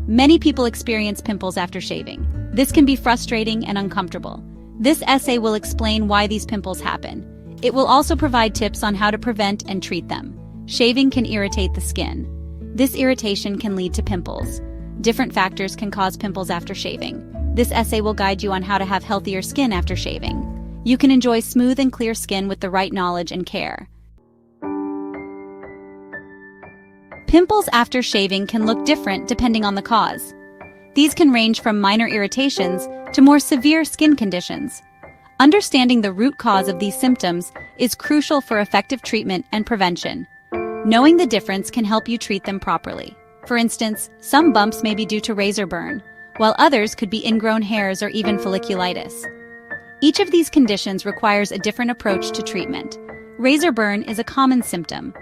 Many people experience pimples after shaving. This can be frustrating and uncomfortable. This essay will explain why these pimples happen. It will also provide tips on how to prevent and treat them. Shaving can irritate the skin. This irritation can lead to pimples. Different factors can cause pimples after shaving. This essay will guide you on how to have healthier skin after shaving. You can enjoy smooth and clear skin with the right knowledge and care. Pimples after shaving can look different depending on the cause. These can range from minor irritations to more severe skin conditions. Understanding the root cause of these symptoms is crucial for effective treatment and prevention. Knowing the difference can help you treat them properly. For instance, some bumps may be due to razor burn, while others could be ingrown hairs or even folliculitis. Each of these conditions requires a different approach to treatment. Razor burn is a common symptom.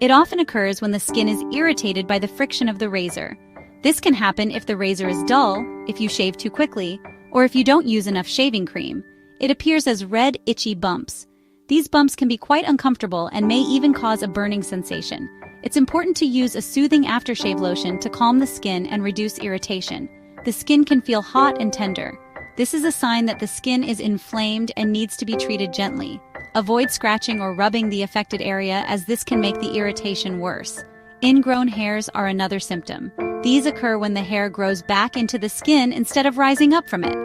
It often occurs when the skin is irritated by the friction of the razor. This can happen if the razor is dull, if you shave too quickly, or if you don't use enough shaving cream. It appears as red, itchy bumps. These bumps can be quite uncomfortable and may even cause a burning sensation. It's important to use a soothing aftershave lotion to calm the skin and reduce irritation. The skin can feel hot and tender. This is a sign that the skin is inflamed and needs to be treated gently. Avoid scratching or rubbing the affected area, as this can make the irritation worse. Ingrown hairs are another symptom. These occur when the hair grows back into the skin instead of rising up from it.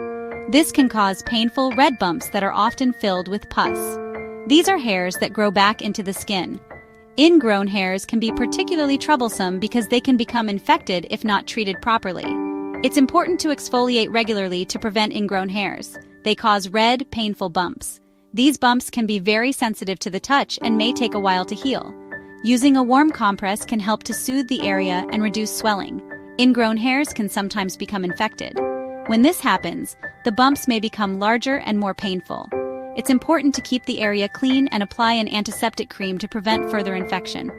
This can cause painful red bumps that are often filled with pus. These are hairs that grow back into the skin. Ingrown hairs can be particularly troublesome because they can become infected if not treated properly. It's important to exfoliate regularly to prevent ingrown hairs. They cause red, painful bumps. These bumps can be very sensitive to the touch and may take a while to heal. Using a warm compress can help to soothe the area and reduce swelling. Ingrown hairs can sometimes become infected. When this happens, the bumps may become larger and more painful. It's important to keep the area clean and apply an antiseptic cream to prevent further infection.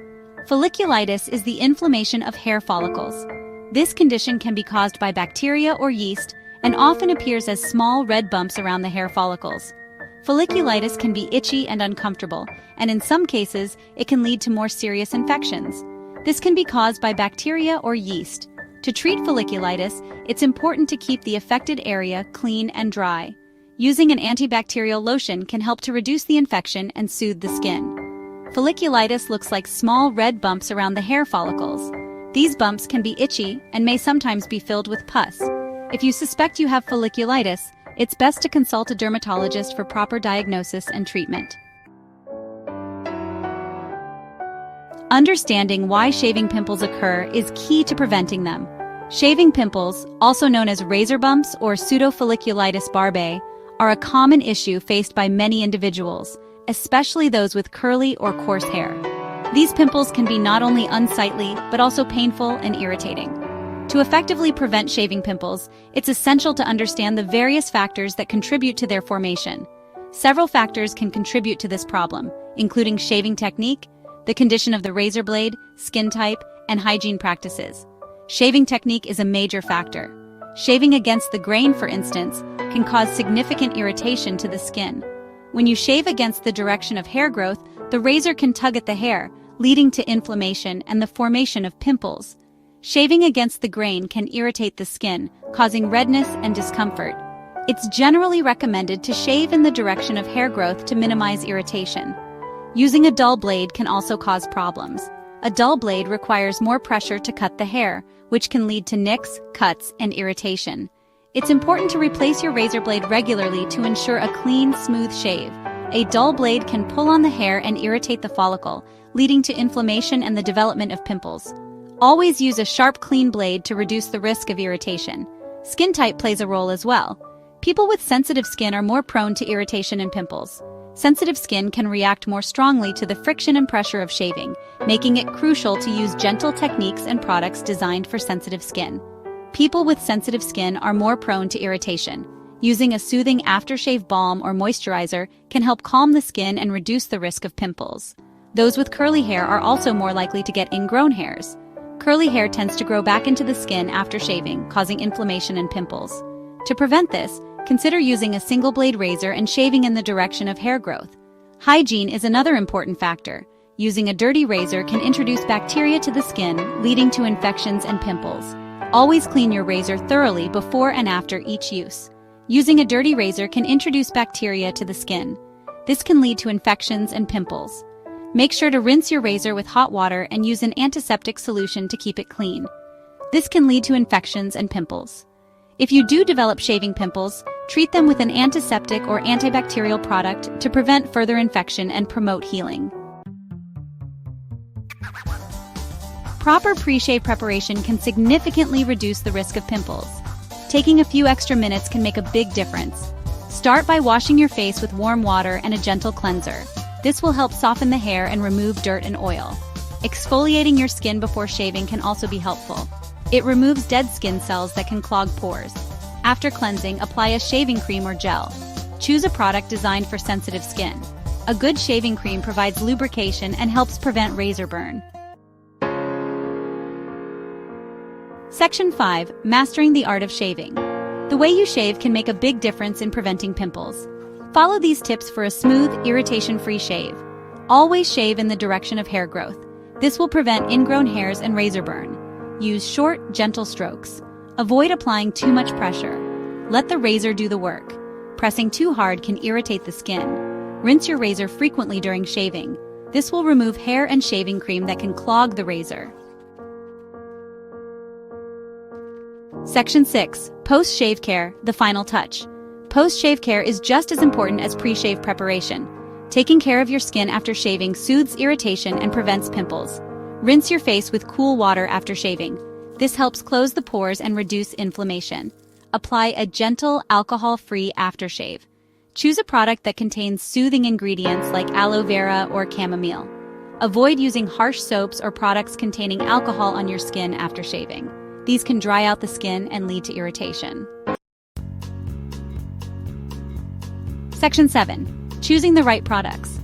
Folliculitis is the inflammation of hair follicles. This condition can be caused by bacteria or yeast and often appears as small red bumps around the hair follicles. Folliculitis can be itchy and uncomfortable, and in some cases, it can lead to more serious infections. This can be caused by bacteria or yeast. To treat folliculitis, it's important to keep the affected area clean and dry. Using an antibacterial lotion can help to reduce the infection and soothe the skin. Folliculitis looks like small red bumps around the hair follicles. These bumps can be itchy and may sometimes be filled with pus. If you suspect you have folliculitis, it's best to consult a dermatologist for proper diagnosis and treatment. Understanding why shaving pimples occur is key to preventing them. Shaving pimples, also known as razor bumps or pseudofolliculitis barbae, are a common issue faced by many individuals, especially those with curly or coarse hair. These pimples can be not only unsightly, but also painful and irritating. To effectively prevent shaving pimples, it's essential to understand the various factors that contribute to their formation. Several factors can contribute to this problem, including shaving technique, the condition of the razor blade, skin type, and hygiene practices. Shaving technique is a major factor. Shaving against the grain, for instance, can cause significant irritation to the skin. When you shave against the direction of hair growth, the razor can tug at the hair, leading to inflammation and the formation of pimples. Shaving against the grain can irritate the skin, causing redness and discomfort. It's generally recommended to shave in the direction of hair growth to minimize irritation. Using a dull blade can also cause problems. A dull blade requires more pressure to cut the hair, which can lead to nicks, cuts, and irritation. It's important to replace your razor blade regularly to ensure a clean, smooth shave. A dull blade can pull on the hair and irritate the follicle, leading to inflammation and the development of pimples. Always use a sharp, clean blade to reduce the risk of irritation. Skin type plays a role as well. People with sensitive skin are more prone to irritation and pimples. Sensitive skin can react more strongly to the friction and pressure of shaving, making it crucial to use gentle techniques and products designed for sensitive skin. People with sensitive skin are more prone to irritation. Using a soothing aftershave balm or moisturizer can help calm the skin and reduce the risk of pimples. Those with curly hair are also more likely to get ingrown hairs. Curly hair tends to grow back into the skin after shaving, causing inflammation and pimples. To prevent this, consider using a single-blade razor and shaving in the direction of hair growth. Hygiene is another important factor. Using a dirty razor can introduce bacteria to the skin, leading to infections and pimples. Always clean your razor thoroughly before and after each use. Using a dirty razor can introduce bacteria to the skin. This can lead to infections and pimples. Make sure to rinse your razor with hot water and use an antiseptic solution to keep it clean. This can lead to infections and pimples. If you do develop shaving pimples, treat them with an antiseptic or antibacterial product to prevent further infection and promote healing. Proper pre-shave preparation can significantly reduce the risk of pimples. Taking a few extra minutes can make a big difference. Start by washing your face with warm water and a gentle cleanser. This will help soften the hair and remove dirt and oil. Exfoliating your skin before shaving can also be helpful. It removes dead skin cells that can clog pores. After cleansing, apply a shaving cream or gel. Choose a product designed for sensitive skin. A good shaving cream provides lubrication and helps prevent razor burn. Section 5. Mastering the art of shaving. The way you shave can make a big difference in preventing pimples. Follow these tips for a smooth, irritation-free shave. Always shave in the direction of hair growth. This will prevent ingrown hairs and razor burn. Use short, gentle strokes. Avoid applying too much pressure. Let the razor do the work. Pressing too hard can irritate the skin. Rinse your razor frequently during shaving. This will remove hair and shaving cream that can clog the razor. Section 6. Post-shave care, the final touch. Post-shave care is just as important as pre-shave preparation. Taking care of your skin after shaving soothes irritation and prevents pimples. Rinse your face with cool water after shaving. This helps close the pores and reduce inflammation. Apply a gentle, alcohol-free aftershave. Choose a product that contains soothing ingredients like aloe vera or chamomile. Avoid using harsh soaps or products containing alcohol on your skin after shaving. These can dry out the skin and lead to irritation. Section 7. Choosing the right products.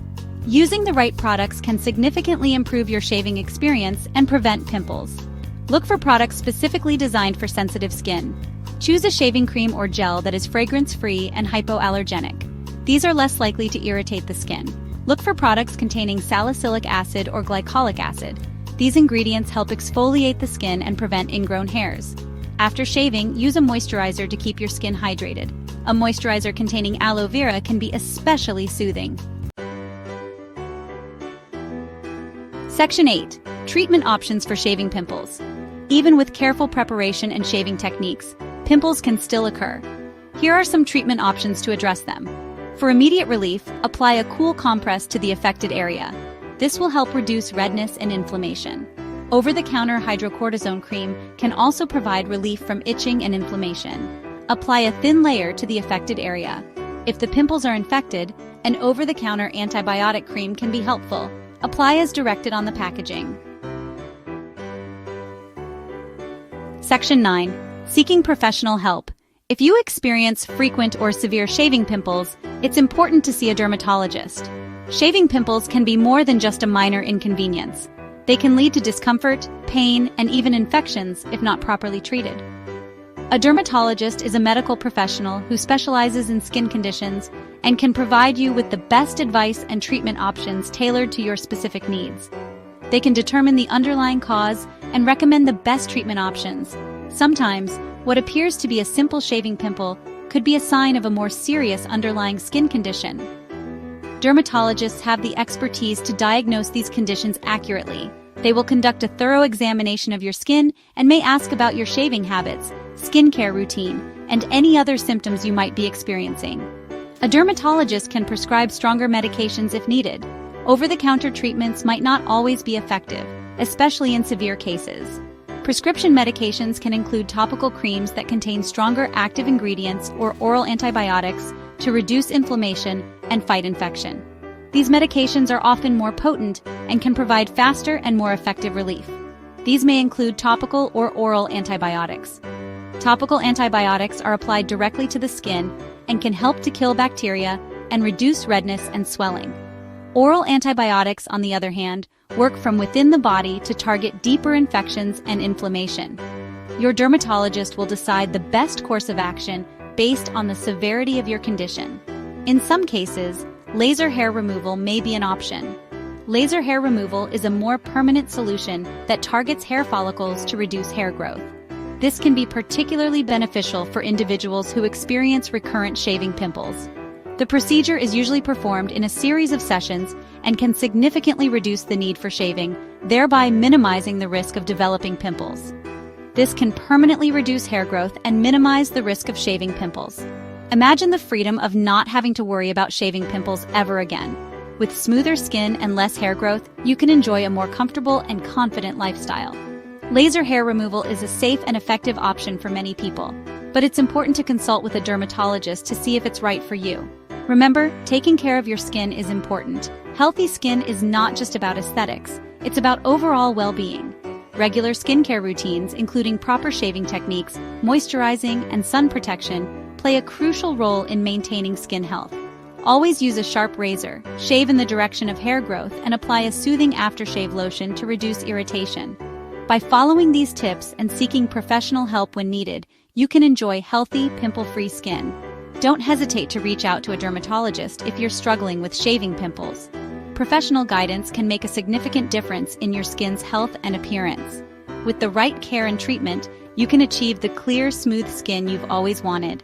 Using the right products can significantly improve your shaving experience and prevent pimples. Look for products specifically designed for sensitive skin. Choose a shaving cream or gel that is fragrance-free and hypoallergenic. These are less likely to irritate the skin. Look for products containing salicylic acid or glycolic acid. These ingredients help exfoliate the skin and prevent ingrown hairs. After shaving, use a moisturizer to keep your skin hydrated. A moisturizer containing aloe vera can be especially soothing. Section 8. Treatment options for shaving pimples. Even with careful preparation and shaving techniques, pimples can still occur. Here are some treatment options to address them. For immediate relief, apply a cool compress to the affected area. This will help reduce redness and inflammation. Over-the-counter hydrocortisone cream can also provide relief from itching and inflammation. Apply a thin layer to the affected area. If the pimples are infected, an over-the-counter antibiotic cream can be helpful. Apply as directed on the packaging. Section 9. Seeking professional help. If you experience frequent or severe shaving pimples, it's important to see a dermatologist. Shaving pimples can be more than just a minor inconvenience. They can lead to discomfort, pain, and even infections if not properly treated. A dermatologist is a medical professional who specializes in skin conditions and can provide you with the best advice and treatment options tailored to your specific needs. They can determine the underlying cause and recommend the best treatment options. Sometimes, what appears to be a simple shaving pimple could be a sign of a more serious underlying skin condition. Dermatologists have the expertise to diagnose these conditions accurately. They will conduct a thorough examination of your skin and may ask about your shaving habits, skincare routine, and any other symptoms you might be experiencing. A dermatologist can prescribe stronger medications if needed. Over-the-counter treatments might not always be effective, especially in severe cases. Prescription medications can include topical creams that contain stronger active ingredients or oral antibiotics to reduce inflammation and fight infection. These medications are often more potent and can provide faster and more effective relief. These may include topical or oral antibiotics. Topical antibiotics are applied directly to the skin and can help to kill bacteria and reduce redness and swelling. Oral antibiotics, on the other hand, work from within the body to target deeper infections and inflammation. Your dermatologist will decide the best course of action based on the severity of your condition. In some cases, laser hair removal may be an option. Laser hair removal is a more permanent solution that targets hair follicles to reduce hair growth. This can be particularly beneficial for individuals who experience recurrent shaving pimples. The procedure is usually performed in a series of sessions and can significantly reduce the need for shaving, thereby minimizing the risk of developing pimples. This can permanently reduce hair growth and minimize the risk of shaving pimples. Imagine the freedom of not having to worry about shaving pimples ever again. With smoother skin and less hair growth, you can enjoy a more comfortable and confident lifestyle. Laser hair removal is a safe and effective option for many people, but it's important to consult with a dermatologist to see if it's right for you. Remember, taking care of your skin is important. Healthy skin is not just about aesthetics, it's about overall well-being. Regular skincare routines, including proper shaving techniques, moisturizing, and sun protection, play a crucial role in maintaining skin health. Always use a sharp razor, shave in the direction of hair growth, and apply a soothing aftershave lotion to reduce irritation. By following these tips and seeking professional help when needed, you can enjoy healthy, pimple-free skin. Don't hesitate to reach out to a dermatologist if you're struggling with shaving pimples. Professional guidance can make a significant difference in your skin's health and appearance. With the right care and treatment, you can achieve the clear, smooth skin you've always wanted.